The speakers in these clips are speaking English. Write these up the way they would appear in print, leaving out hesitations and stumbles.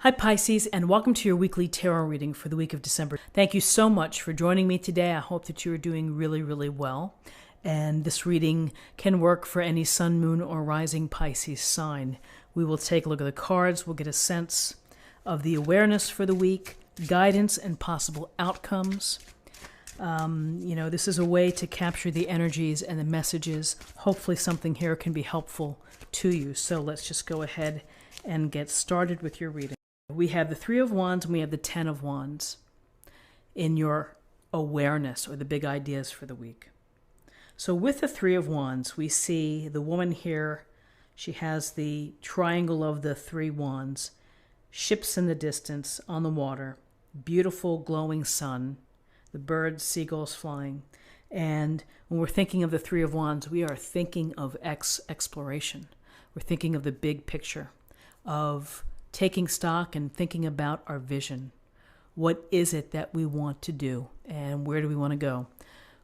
Hi Pisces, and welcome to your weekly tarot reading for the week of December. Thank you so much for joining me today. I hope that you are doing really well. And this reading can work for any sun, moon, or rising Pisces sign. We will take a look at the cards. We'll get a sense of the awareness for the week, guidance, and possible outcomes. This is a way to capture the energies and the messages. Hopefully something here can be helpful to you. So let's just go ahead and get started with your reading. We have the Three of Wands and we have the Ten of Wands in your awareness or the big ideas for the week. So with the Three of Wands, we see the woman here. She has the triangle of the three wands, ships in the distance on the water, beautiful glowing sun, the birds, seagulls flying. And when we're thinking of the Three of Wands, we are thinking of exploration. We're thinking of the big picture, of taking stock and thinking about our vision. What is it that we want to do and where do we want to go?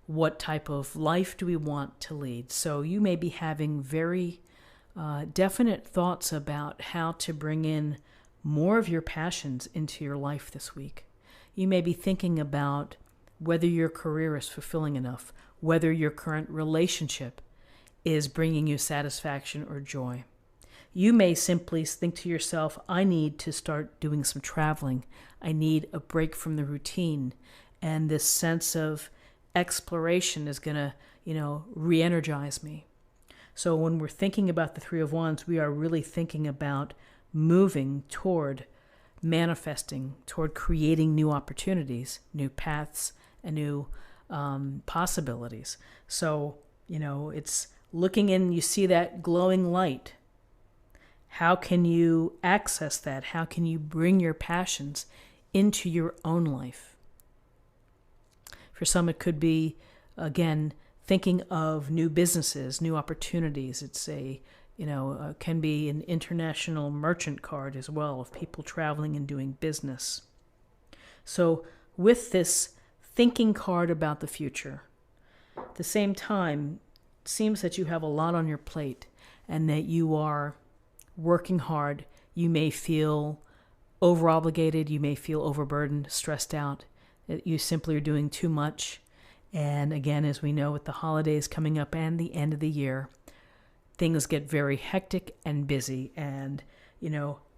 What type of life do we want to lead? So you may be having very definite thoughts about how to bring in more of your passions into your life this week. You may be thinking about whether your career is fulfilling enough, whether your current relationship is bringing you satisfaction or joy. You may simply think to yourself, I need to start doing some traveling. I need a break from the routine. And this sense of exploration is going to, re-energize me. So when we're thinking about the Three of Wands, we are really thinking about moving toward manifesting, toward creating new opportunities, new paths, and new possibilities. So, it's looking in, you see that glowing light. How can you access that? How can you bring your passions into your own life? For some, it could be, again, thinking of new businesses, new opportunities. It's can be an international merchant card as well of people traveling and doing business. So with this thinking card about the future, at the same time, it seems that you have a lot on your plate and that you are working hard. You may feel over-obligated, you may feel overburdened, stressed out, that you simply are doing too much. And again, as we know, with the holidays coming up and the end of the year, things get very hectic and busy. And,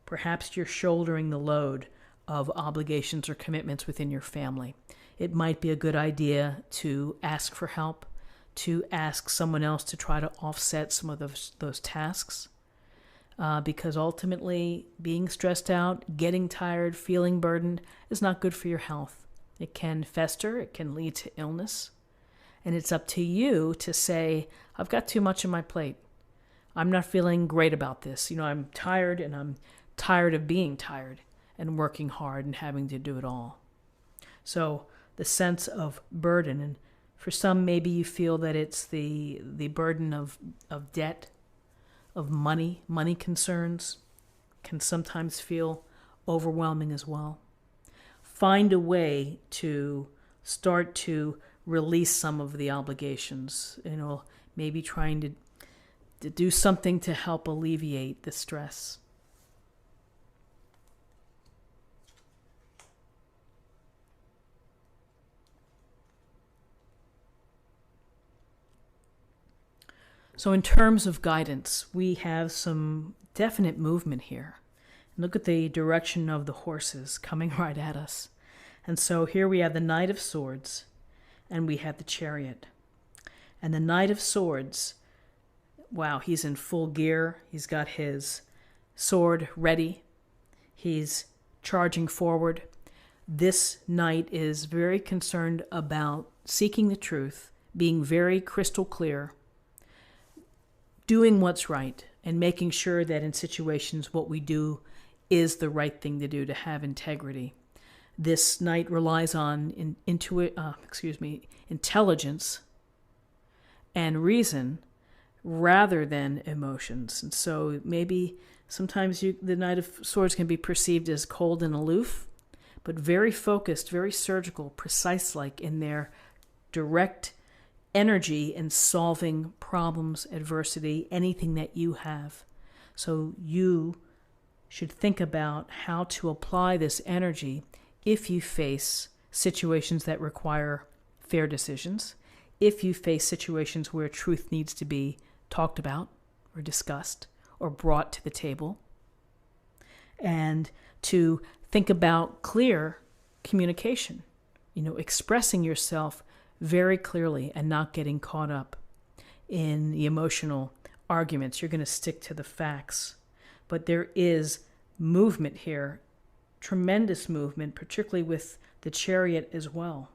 perhaps you're shouldering the load of obligations or commitments within your family. It might be a good idea to ask for help, to ask someone else to try to offset some of those tasks. Because ultimately, being stressed out, getting tired, feeling burdened is not good for your health. It can fester, it can lead to illness. And it's up to you to say, I've got too much on my plate. I'm not feeling great about this. I'm tired and I'm tired of being tired and working hard and having to do it all. So the sense of burden, and for some, maybe you feel that it's the burden of debt, of money concerns can sometimes feel overwhelming as well. Find a way to start to release some of the obligations, maybe trying to do something to help alleviate the stress. So in terms of guidance, we have some definite movement here. Look at the direction of the horses coming right at us. And so here we have the Knight of Swords and we have the Chariot. And the Knight of Swords, wow, he's in full gear. He's got his sword ready. He's charging forward. This knight is very concerned about seeking the truth, being very crystal clear, doing what's right, and making sure that in situations what we do is the right thing to do, to have integrity. This knight relies on intelligence and reason rather than emotions. And so maybe sometimes the Knight of Swords can be perceived as cold and aloof, but very focused, very surgical, precise-like in their direct energy in solving problems, adversity, anything that you have. So you should think about how to apply this energy if you face situations that require fair decisions, if you face situations where truth needs to be talked about or discussed or brought to the table, and to think about clear communication, expressing yourself very clearly and not getting caught up in the emotional arguments. You're going to stick to the facts. But there is movement here, tremendous movement, particularly with the Chariot as well.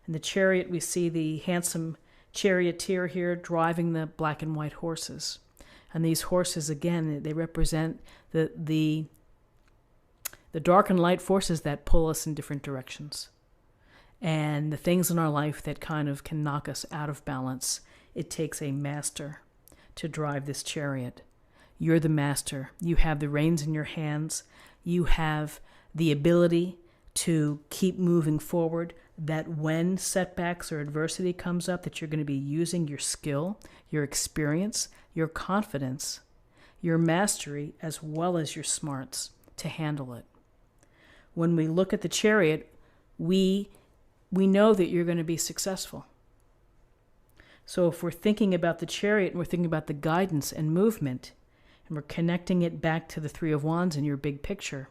In the Chariot, we see the handsome charioteer here driving the black and white horses. And these horses, again, they represent the dark and light forces that pull us in different directions. And the things in our life that kind of can knock us out of balance. It takes a master to drive this chariot. You're the master. You have the reins in your hands. You have the ability to keep moving forward, that when setbacks or adversity comes up, that you're going to be using your skill, your experience, your confidence, your mastery, as well as your smarts to handle it. When we look at the chariot, we know that you're going to be successful. So if we're thinking about the chariot and we're thinking about the guidance and movement, and we're connecting it back to the Three of Wands in your big picture,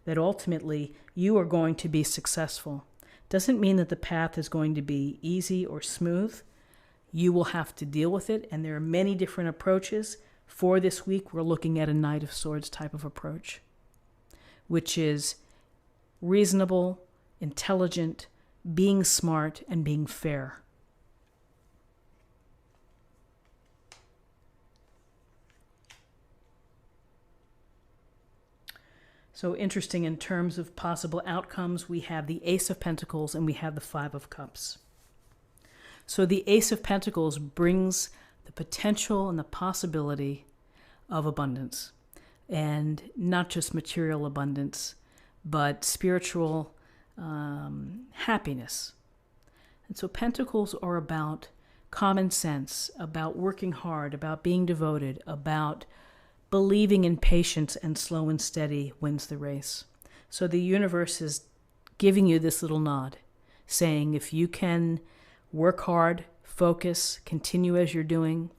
that ultimately you are going to be successful. Doesn't mean that the path is going to be easy or smooth. You will have to deal with it, and there are many different approaches. For this week, we're looking at a Knight of Swords type of approach, which is reasonable, intelligent, being smart, and being fair. So interesting in terms of possible outcomes, we have the Ace of Pentacles and we have the Five of Cups. So the Ace of Pentacles brings the potential and the possibility of abundance. And not just material abundance, but spiritual happiness. And so Pentacles are about common sense, about working hard, about being devoted, about believing in patience, and slow and steady wins the race. So the universe is giving you this little nod, saying if you can work hard, focus, continue as you're doing,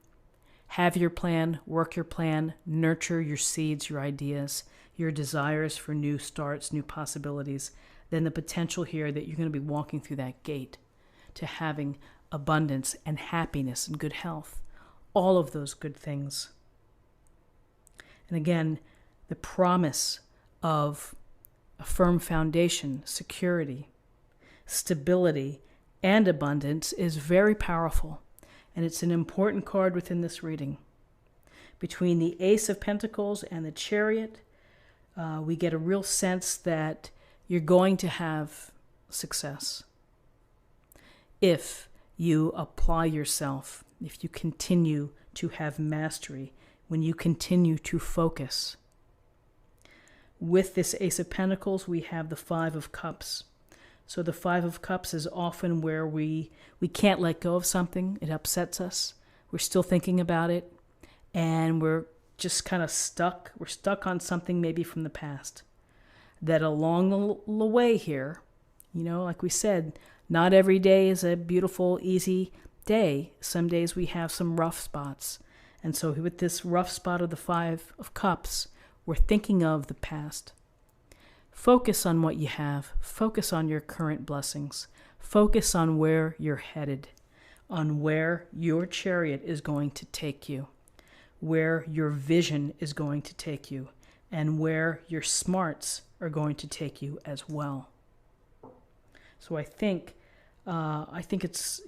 have your plan, work your plan, nurture your seeds, your ideas, your desires for new starts, new possibilities, then the potential here that you're going to be walking through that gate to having abundance and happiness and good health, all of those good things. And again, the promise of a firm foundation, security, stability, and abundance is very powerful. And it's an important card within this reading. Between the Ace of Pentacles and the Chariot, we get a real sense that you're going to have success if you apply yourself, if you continue to have mastery, when you continue to focus. With this Ace of Pentacles, we have the Five of Cups. So the Five of Cups is often where we can't let go of something. It upsets us. We're still thinking about it, and we're just kind of stuck. We're stuck on something maybe from the past. That along the way here, like we said, not every day is a beautiful, easy day. Some days we have some rough spots. And so with this rough spot of the Five of Cups, we're thinking of the past. Focus on what you have. Focus on your current blessings. Focus on where you're headed, on where your chariot is going to take you, where your vision is going to take you, and where your smarts are going to take you as well. So I think it's,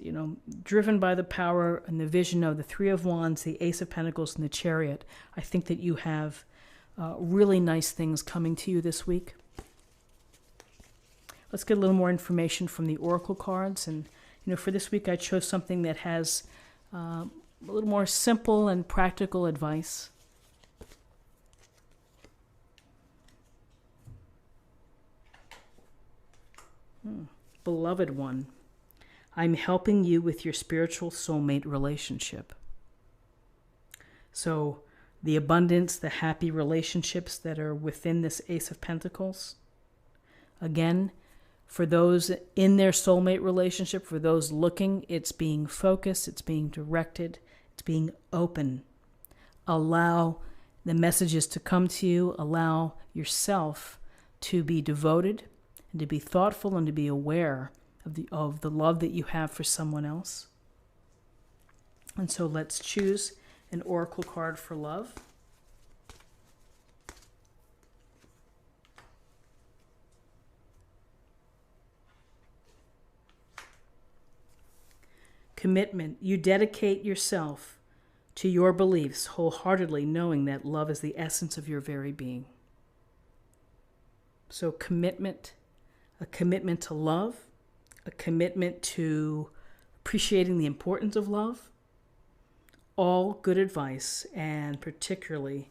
driven by the power and the vision of the Three of Wands, the Ace of Pentacles, and the Chariot. I think that you have really nice things coming to you this week. Let's get a little more information from the Oracle cards. And, for this week, I chose something that has a little more simple and practical advice. Beloved one, I'm helping you with your spiritual soulmate relationship. So the abundance, the happy relationships that are within this Ace of Pentacles. Again, for those in their soulmate relationship, for those looking, it's being focused, it's being directed, it's being open. Allow the messages to come to you. Allow yourself to be devoted and to be thoughtful and to be aware of the love that you have for someone else. And so let's choose an oracle card for love. Commitment. You dedicate yourself to your beliefs wholeheartedly, knowing that love is the essence of your very being. So commitment, a commitment to love, a commitment to appreciating the importance of love, all good advice, and particularly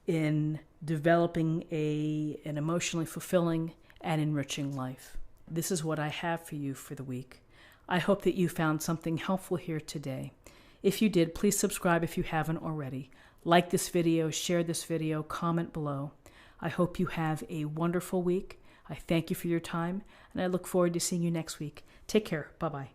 in developing an emotionally fulfilling and enriching life. This is what I have for you for the week. I hope that you found something helpful here today. If you did, please subscribe if you haven't already. Like this video, share this video, comment below. I hope you have a wonderful week. I thank you for your time, and I look forward to seeing you next week. Take care. Bye-bye.